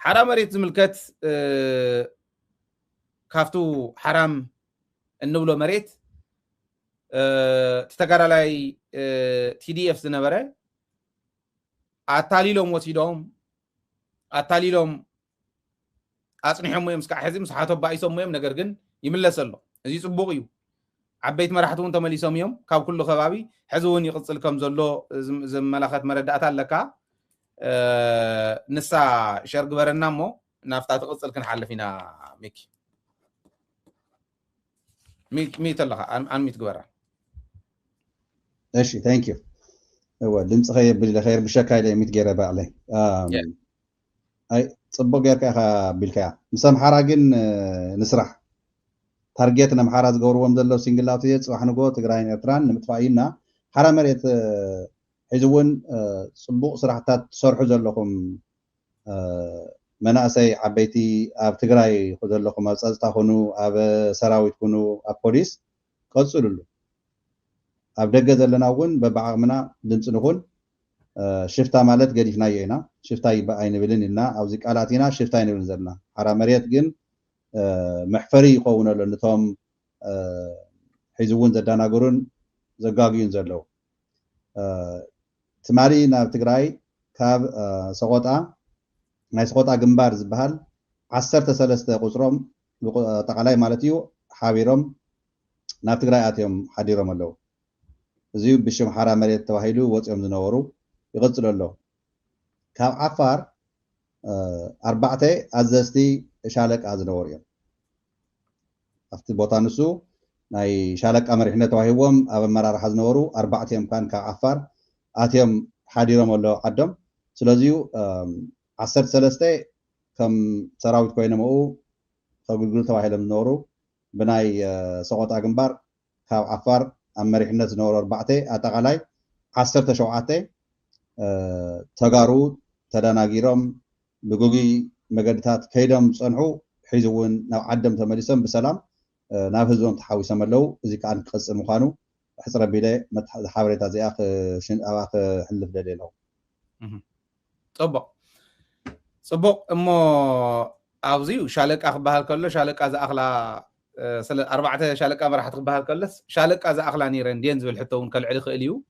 حرام مريت زملكت كافتو حرام النبلو مريت تتقرا لاي TDF زنبره اتاليلوم وسيدوم اتاليلوم اصنيحهم مسكا حزي مسحاتو بايسوم يم ነገር ግን ይምለሰሉ እዚ ጽቡቅ እዩ عبيت مرحتون تمليسوم يوم كاب كله خبابي حزون يقصل كم زلو زملاخات مردات لك نسا شرق برنا مو نافتا تقصل كن حلفينا ميت الله عن ميت غبره ماشي ثانك يو هو دمص خير بالخير بشكاي لي ميت غيره بعلي اي صبو غيركا بالكا مسام حراغن نسرح تارجتنا محراز غورዎም ዘሎ ሲንግላቱ የጽዋሕንጎ ትግራይን ኤርትራን ንምጥፋይና ሓራ መሬት ሒዝውን ጽቡቕ ስራሕታት ሰርሑ ዘለኹም መናእሰይ ዓበይቲ ኣብ ትግራይ ዘለኹም ኣብ ጸጥታ ኾኑ ኣብ ሰራዊት ኾኑ ኣብ ፖሊስ ቀጽሉሉ ኣብ ደገ ዘለና እውን በባዓቕምና ድምጽ ንኹን ሽፍታ ማለት ገዲፍናዮ ኢና ሽፍታ ይበኣይንብልን ኢልና ኣብዚ ቃላቲና ሽፍታ ይንብልን ዘለና ሓራ መሬት ግን محفري يقولون له نتهم حيزون زدانا قرون زقاقين زلو تماري ناب تقراي كاب سقوطا ناي سقوطا جنبار زبهال 13 قصرهم تقالاي مالتيو حاويرهم ناب تقراي اتيهم حديرهم اللو زيو بشم حرا مريت توحيلو وصيهم زنورو يغطلو اللو كاب عفار 4 أزستي شالك أزنوريا أفتي بوتانسو ناي شالك أمر إحنا توهيوم أب مرار حزنورو 4 يوم كان كعفار آتيوم حديرهم ولا عدم سلازيو 13 كم سراوت كوينه مو فقول توهيلم نورو بناي سقوط أجنبار كعفار أمر إحنا زنورو 4 أتقالاي 10 شوعته تجارو تداناجيرهم بقولي مجدات كيدم صنعوا حيزون نوع عدم تمليسهم بسلام نافذون تحاوي سملو زي كان قص مخانو حسر بيله حاولت زي اخ شن اخ حلف دليلو صبق امو اوزيو شالك اخ بحال كله شالك از اخلا 4 شالك امر حت بحال كلس شالك از اخلا نيرن دين زبل حتون كالعلي خيليو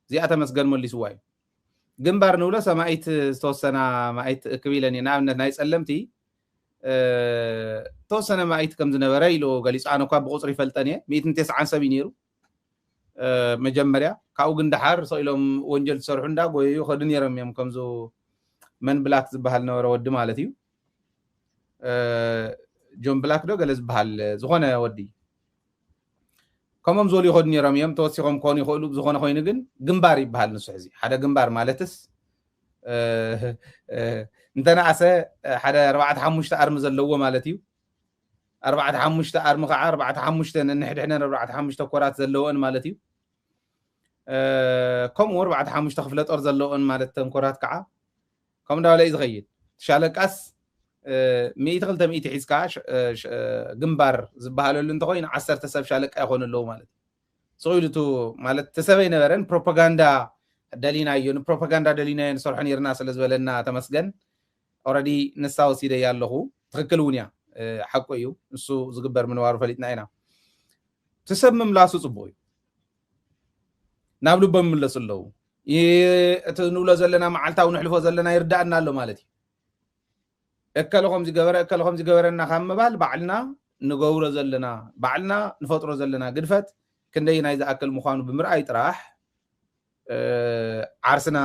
زي اتمسجن مليس واي جنبار نولا سمايت توسنا مايت كبيلني نامنا ناي صلمتي توسنا مايت كم زنبره يلو غليص انا كو بقصر يفلطني 179 نيرو مجمريا كاو غندحار سويلهم ونجل سرحو ندا غيو خدن يرميم كمزو من بلاك زبحال نور ود مالتي جون بلاك دو غلز بحال زغونه ودي كمم زول يخدني رميم توسيهم كون يخلو بزغونه خوين ግን ግንባር ይባል ንሱ ሕዚ ሓደ ግንባር ማለትስ እንተና አሰ ሓደ 4 5 አርም ዘለዎ ማለት እዩ 4 5 አርም ከዓ 4 5 ንሕድሕነ 4 5 ኮራት ዘለዎን ማለት እዩ ከምኡ 4 5 ክፍለ ጦር ዘለዎን ማለት ተንኮራት ከዓ ከም ዳው ላይ ዝኸይድ ሻለቃስ 100 ሒዝካ ግንባር ዝበሃለሉ እንተኮይን 10 ሰብ ሻለቃ ይኾንለው ማለት ሶይልቱ ማለት ተሰበይ ነበረን ፕሮፓጋንዳ ደሊናዮ ፕሮፓጋንዳ ደሊናዮ ሰርሐን ይርና ስለዝበለና ተመስገን ኦሬዲ ንሳው ሲደ ያለኹ ትክክልውንያ حق እዩ እሱ ዝግበር ምንዋሩ ፈሊጥና ኢና ተሰምም ላሱ ጽቦይ ናብሉ በመለስለው እትንውለ ዘለና መዓልታው ንሕልፎ ዘለና ይርዳእና ኣሎ ማለት እከለኹም ዝገበረና ካምባል ባዕልና ንገብሮ ዘለና ባዕልና ንፈጥሮ ዘለና ግድፈት ክንደይ ናይ ዝኣክል ምዃኑ ብምርኣይ ጥራሕ ዓርስና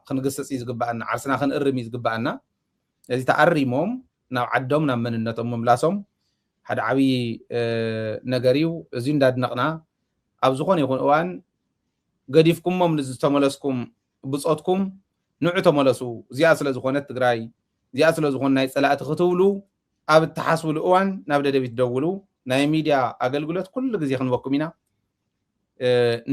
ክንግስጽ ይዝግባአና ዓርስና ክንእርም ይዝግባአና እዚ ተኣሪሞም ናብ ዓዶም ናብ መንነቶም መምላሶም ሓደ ዓብይ ነገር እዩ እዚ እንዳድነቕና ኣብ ዝኾነ ይኹን እዋን ገዲፍኩሞም ንዝተመለስኩም ብጾትኩም ንዑ ተመለሱ እዚኣ ስለ ዝኾነት ትግራይ እዚኣ ስለ ዝኾነ ናይ ጸላእቲ ክትብሉ ኣብ ተሓስብሉ እዋን ናብ ደደቢት ደውሉ ናይ ሚድያ ኣገልግሎት ኩሉ ግዜ ክንበኩም ኢና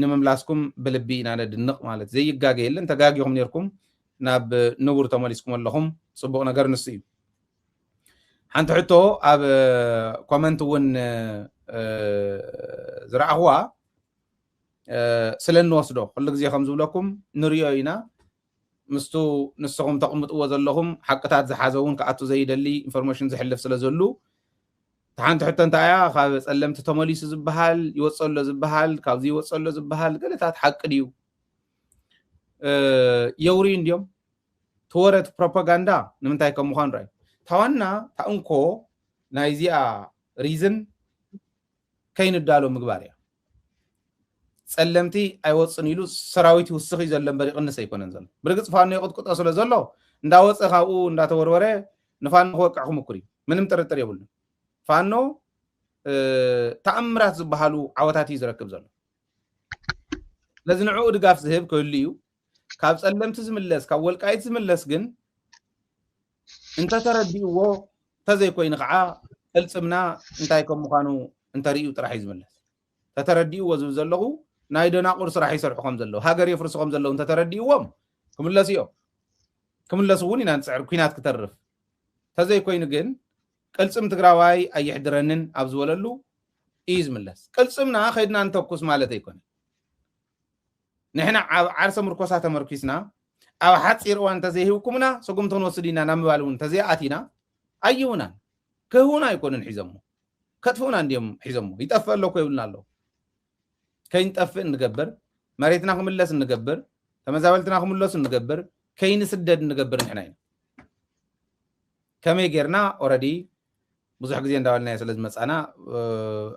ንምምላስኩም ብልቢ ኢና ነድንቕ ማለት ዘይጋገየለን ተጋጊኹም ነርኩም ናብ ንቡር ተመሊስኩም ኣለኹም ጽቡቕ ነገር ንሱ እዩ ሓንቲ ሕቶ ኣብ ኮመንት እውን ዝረኣኽዋ ስለንወስዶ ኩሉ ግዜ ከም ዝብለኩም ንሪኦ ኢና مستو نسخهم تقمط وزلهم حقتات زحازون كأتو زي دلي انفورميشن زحلف سلازلو تحانت حتى انت ايا خابس ألمت تموليس زبهال يوصل له زبهال كابزي يوصل له زبهال قلتات حق ديو يورين ديوم تورت بروباغندا نمنتايكم مخان راي تاوانا تاونكو نايزيا ريزن كاين الدالو مقباريا سلمتي اي وصن يلو سراويتي وسخي زلم بريق النس يكونن زل برغص فانو يقطقط اسله زلو اندا وص خاو اندا توروره نفان خوقعكم مكري منم طرطر يبل فانو تأمرات زبحالو عواتاتي يزركب زلو لازم نعود دغاف زهب كليو كاب سلمتي زملس كاب ولقايت زملس جن انت ترديو تزي كوين قعا الصمنا انتايكم مخانو انت ريو طرح يزملس تترديو وزو زلو نايدنا قرص راح يسرحكم زلو هاجر يفرسكم زلو انت ترديوهم كملاسيو كملاسوني نانصعر كينات كترف تزي كوين جن قلصم تግራዋይ አይሕድረንን ኣብዝወለሉ ይዝምለስ ቅልጽምና ኸይድና እንተኩስ ማለት ኣይኮነ ንሕና ዓርሰ ምርኮሳ ተመርኪስና ኣብ ሓፂር እዋን ተዘይህውኩምና ሰጉምቶን ወስዲና ናምባልውን ተዘይኣቲና ኣይውና ክህውና ኣይኮነን ሒዘሞ ከጥፉና እንዲም ሒዘሞ ይጠፈሎ ኮይብልና ኣሎ ከይንጠፍእ እንገብር መሬትና ክምለስ እንገብር ተመዛበልትና ክምለስ እንገብር ከይን ስደድ እንገብር ንሕና ኢና ከመይ ጌርና ኦሬዲ ብዙሕ ግዜ እንዳወልና ስለዚ መጻና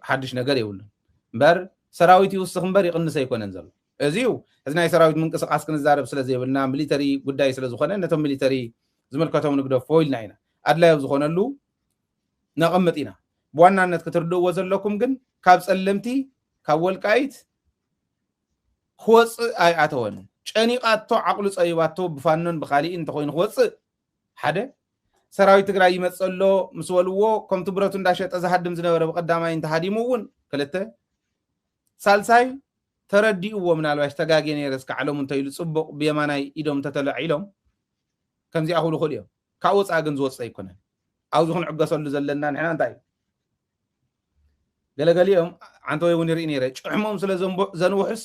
ሓድሽ ነገር ይውልን እምበር ሰራዊት ይውስኽ እምበር ይቕንስ ኣይኮነን ዘሎ እዚዩ እዚ ናይ ሰራዊት ምንቅስቃስ ክንዛረብ ስለዘይብልና ሚሊተሪ ጉዳይ ስለዝኾነ ነቶም ሚሊተሪ ዝምልከቶም ንግደፎ ኢልና ኢና ኣድላዮ ዝኾነሉ ነቐምጥ ኢና ብዋናነት ክትርድእዎ ዘለኩም ግን ካብ ጸለምቲ ካብ ወልቃይት ክወፅእ ኣይኣተወን ጨኒቃቶ ዓቕሉ ፀይባቶ ብፋኖን ብኻሊእ እንተኮይኑ ክወፅእ ሓደ ሰራዊት ትግራይ ይመጸሎ ምስወልዎ ከምቱ ብረቱ እንዳሸጠ ዝሃድም ዝነበረ በቀዳማይ እንተሃዲሙውን ክልተ ሳልሳይ ተረዲእዎ ምናልባሽ ተጋጌ ነይረስ ከዓሎም እንተይሉ ጽቡቕ ብየማናይ ኢዶም ተተለዒሎም ከምዚ ኣኹሉ ኹል እዮም ካብ ወፃ ግን ዝወፅእ ኣይኮነን ኣብዚ ክንዕገሰሉ ዘለና ንሕና እንታይ ገለገሊኦም ዓንተ ወይ እውን ይርኢ ነይረ ጭሕሞም ስለ ዘንውሕስ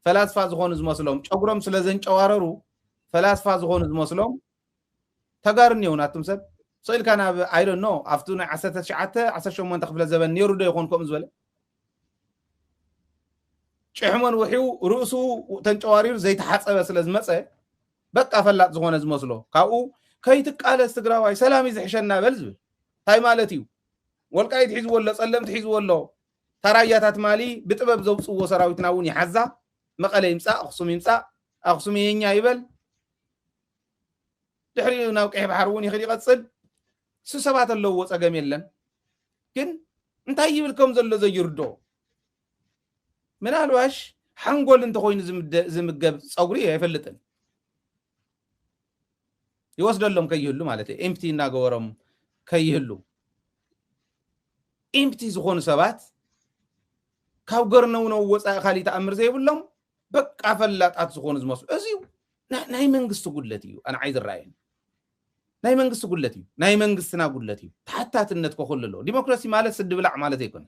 ፈላስፋ ዝኾኑ ዝመስሎም ጨጉሮም ስለ ዘንጨዋረሩ ፈላስፋ ዝኾኑ ዝመስሎም ተጋርኒ እዮም ናቱም ሰብ سئل كان I don't know أفتون عسرت شعته عسر شو من تقبل الزمن نيرو ده يكون كم زبالة شحمن وحيو رؤسه تنجوارير زي تحت بس لازم مسه بقى فلات زغون زمسلو كاو كيتك على استقراوي سلامي زحشنا بلزب هاي مالتيو والقايد حزب ولا سلمت حزب ولا تراياتات مالي بطبب زوص وسراويتنا وني حزا مقله يمصا اخصم ينيا يبل دحري ناوقع بحروني خلي قصد سبات اللو وصقم يلن كن انتي يبلكم زلو زيردو من الواش حنقول انت خوين زمقب صغري يفلطن يوصدلهم كيهلو معناته امتي ناغورم كيهلو امتي زخون سبات كاو غرنو نو وصا خالي تامر زيبلهم بقى فلاطات زخون زمسو ازيو ناي منغست قلتيو انا عايز الراين ناي منغست قلتيو ناي منغستنا قلتيو تحتاتነት كخللو ديمقراسي ማለት ስድ ብላዕ ማለት አይኮነ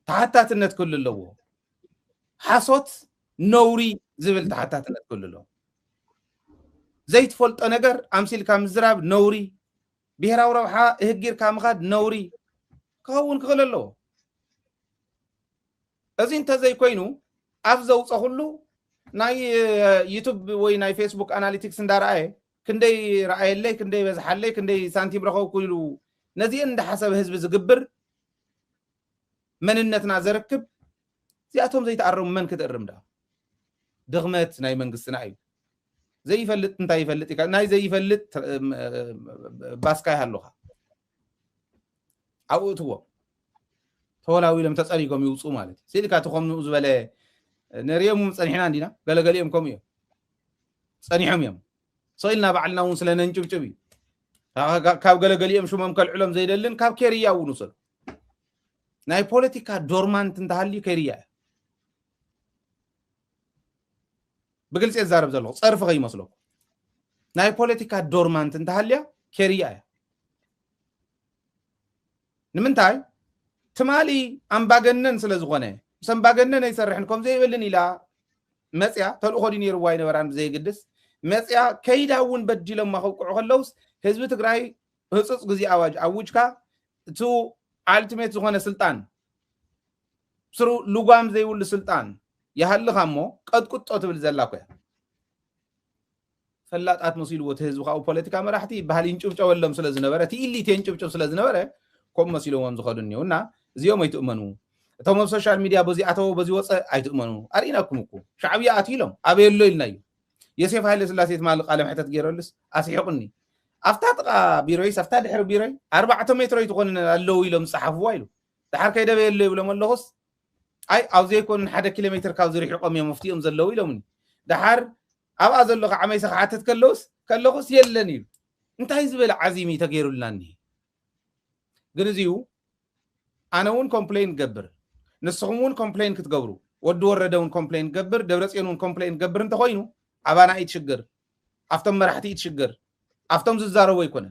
تحتاتነት كللو حاسوت نوري ዝብል تحتاتነት كللو زيت فلط ነገር امثيل كام زراب نوري بهراو ربحا هجير كام خاد نوري كون كخللو ازي انت زي كوينو افزو صخلو ناي يوتيوب وي ناي فيسبوك اناليتكس اندارای كندي رأيلي كندي بزحلي كندي سانتيم رخو كيلو نزي اند حسب حزب زغبر مننتنا زركب زياتهم زي تعرم من كتقرم دا دغمت ناي منغستنا اي زي يفلط انت يفلط ناي زي يفلط باسكاي هالوها عوتو تولاوي لم تصريقهم يوصو مالت سيلكا تخم زبله نريم صنيحنا عندنا غلغليهم كوم يوم صنيحهم يوم صيلنا بعلنا ونسلنا نجبجبي كاب غلغليهم شو ممكن علم زي دلن كاب كيريا ونوصل ناي بوليتيكا دورمانت انتهالي كيريا بقلص يزارب زلو صرف غي مسلو ناي بوليتيكا دورمانت انتهاليا كيريا نمنتاي تمالي امباغنن سلازغونه سمباغنن يسرحنكم زي يبلن الى مصيا تلخو دي نير واي نبران زي قدس መጽያ ከይዳውን በድሎም ማኸውቁ ከለውስ ህዝብ ትግራይ ህጽጽ ግዜ አዋጅ አውጅካ ቱ አልቲሜት ዝኾነ ስልጣን ስሩ ሉጓም ዘይውል ስልጣን ያህልኻሞ ቀጥቁጦ ትብል ዘላኮ ፈላጣት መሲሉ ወተህዝብ ካው ፖለቲካ መራሕቲ ባህል ይንጭብጨወሎም ስለዝነበረ ቲኢሊት ይንጭብጨው ስለዝነበረ ኮም መሲሎም ዝኸዱኒውና እዚኦም አይትእመኑ እቶም ሶሻል ሚዲያ በዚ አተው በዚ ወፀ አይትእመኑ አሪናኩም እኮ ሻዕቢያ አትይሎም አበየሎ ይልናዩ የሴፍ ኃይለ ስላሴ ማል ቃለ መሕተት ገይረልስ አስይቁኒ አፍታ ጥቃ ቢሮይ አፍታ ድሕሪ ቢሮይ 4 ሜትሮ ይትኮን አለው ኢሎም ጽሐፍዋ ኢሉ ድሓር ከይደበየሎ ይብሎም ኣለኹስ አይ አውዘ ይኮን 1 ኪሎ ሜትር ካብ ዝርሕቆም የመፍቲኦም ዘለው ኢሎም ድሓር ኣብኣ ዘሎ ዓመይ ሰሓተት ከለኹስ የለን ኢሉ እንታይ ዝበለ ዓዚሚ ተገይሩልናኒ ግን እዚኡ ኣነ እውን ኮምፕሌን ገብር ንስኹም እውን ኮምፕሌን ክትገብሩ ወዲ ወረደውን ኮምፕሌን ገብር ደብረጽዮን እውን ኮምፕሌን ገብር እንተኮይኑ አባና ይትሽግር አፍቶም መራሕቲ ይትሽግር አፍቶም ዝዛረቡ ይኮነ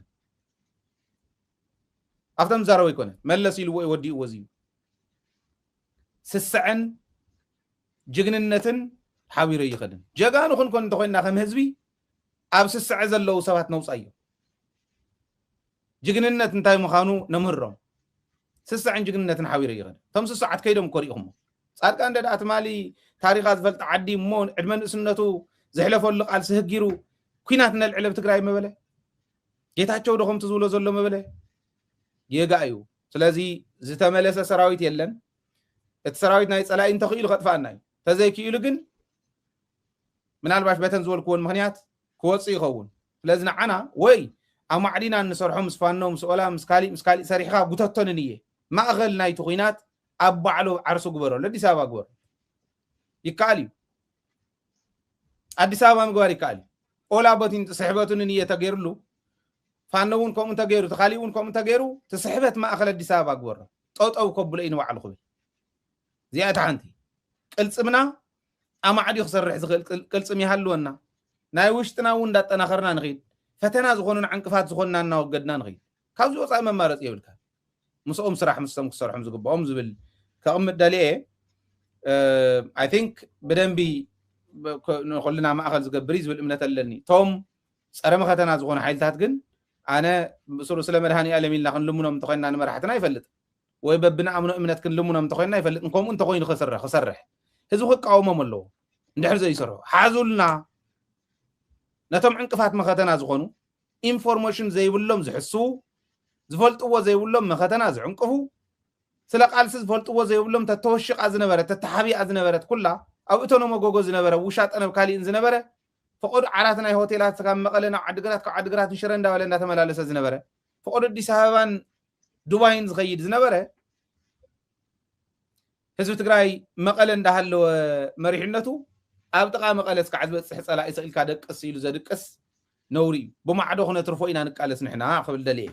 አፍቶም ዝዛረቡ ይኮነ መለስ ኢሉ ወይ ወዲ ወዚዩ ስስዕን ጅግንነትን ሓቢሩ ይኸድን ጀጋኑ ክንኮን እንተኮይና ከም ህዝቢ ኣብ ስስዕ ዘለው ሰባት ነውፃዩ ጅግንነት እንታይ ምዃኑ ነምህሮም ስስዕን ጅግንነትን ሓቢሩ ይኸድን ቶም ስስዓት ከይዶም ኮሪኢኹም ጻድቃን ደዳ አትማሊ ታሪኻ ዝፈልጥ ዓዲ እሞ ዕድመ ንእስነቱ ዘሕለፈሉ ቃል ስህጊሩ ኩናት ነልዕለ ብትግራይ መበለ ጌታቸው ደኹም ትዝብሎ ዘሎ መበለ የጋዩ ስለዚ ዝተመለሰ ሰራዊት የለን እቲ ሰራዊት ናይ ጸላይ እንተኽኢሉ ከጥፋና እዩ ተዘይክኢሉ ግን ምናልባሽ በተን ዝበልክዎን ምክንያት ክወፅእ ይኸውን ስለዚ ንዓና ወይ ኣብ ማዕዲና እንሰርሖ ምስ ፋኖ ምስ ኦላ ምስ ካሊእ ሰሪሕካ ጉተቶንን እየ ማእኸል ናይቲ ኩናት ኣብ ባዕሉ ዓርሱ ግበሮ ለአዲስ አበባ ግበሮ ይከኣል እዩ አዲስ አበባ ምግባር ይከኣል ኦላ ቦቲን ስሕበቱን እየ ተገይሩሉ ፋኖ እውን ከምኡ ተገይሩ ተኻሊእ እውን ከምኡ ተገይሩ ትስሕበት ማእኸል አዲስ አበባ ግበሮ ጠጠው ከብሎ እዩ ንባዕሉ ክብል እዚኣ እታ ሓንቲ ቅልፅምና ኣማዕዲ ክሰርሕ ዝኽእል ቅልፅም ይሃልወና ናይ ውሽጥና እውን እንዳጠናኸርና ንኽእል ፈተና ዝኾኑን ዕንቅፋት ዝኾንና እናወገድና ንኽእል ካብዚ ወፃኢ መማረፂ የብልካ ምስኦም ስራሕ ምስቶም ክሰርሖም ዝግብኦም ዝብል ከቕምጥ ደልየ ኣይ ቲንክ ብደንቢ ኩልና ማእኸል ዝገብር ዝብል እምነት ኣለኒ ቶም ፀረ መኸተና ዝኾኑ ሓይልታት ግን ኣነ ብስሩ ስለ መድሃኒ ዓለም ኢልና ክንልሙኖም እንተኮይንና ንመራሕትና ይፈልጥ ወይ በብንኣምኖ እምነት ክንልሙኖም እንተኮይንና ይፈልጥ ከምኡ እንተኮይኑ ክሰርሕ ህዝቢ ክቃወሞም ኣለዎ እንድሕር ዘይሰርሑ ሓዙልና ነቶም ዕንቅፋት መኸተና ዝኾኑ ኢንፎርሜሽን ዘይብሎም ዝሕስቡ ዝፈልጥዎ ዘይብሎም መኸተና ዝዕንቅፉ ስለ ቃልሲ ዝፈልጥዎ ዘይብሎም ተተወሽቃ ዝነበረት ተተሓቢኣ ዝነበረት ኩላ ኣብ እቶኖ መጎጎ ዝነበረ ውሻጠነብ ካሊእን ዝነበረ فقد عراتنا هوتيلات كم مقالنا عدقرات نشرن دا ولا نتملالس زنبره فقد አዲስ አበባን ዱባይን ዝኸይድ ዝነበረ ህዝብ ትግራይ መቀለ እንዳሃለው መሪሕነቱ ኣብ ጥቃ መቀለ እስከ ዓዝበጽሕ ጸላኢ ሰኢልካ ደቅስ ኢሉ ዘድቅስ ነውሪ ብማዕዶ ኾነ ትርፎ ኢና ንቃለስ ንሕና ክብል ደልየ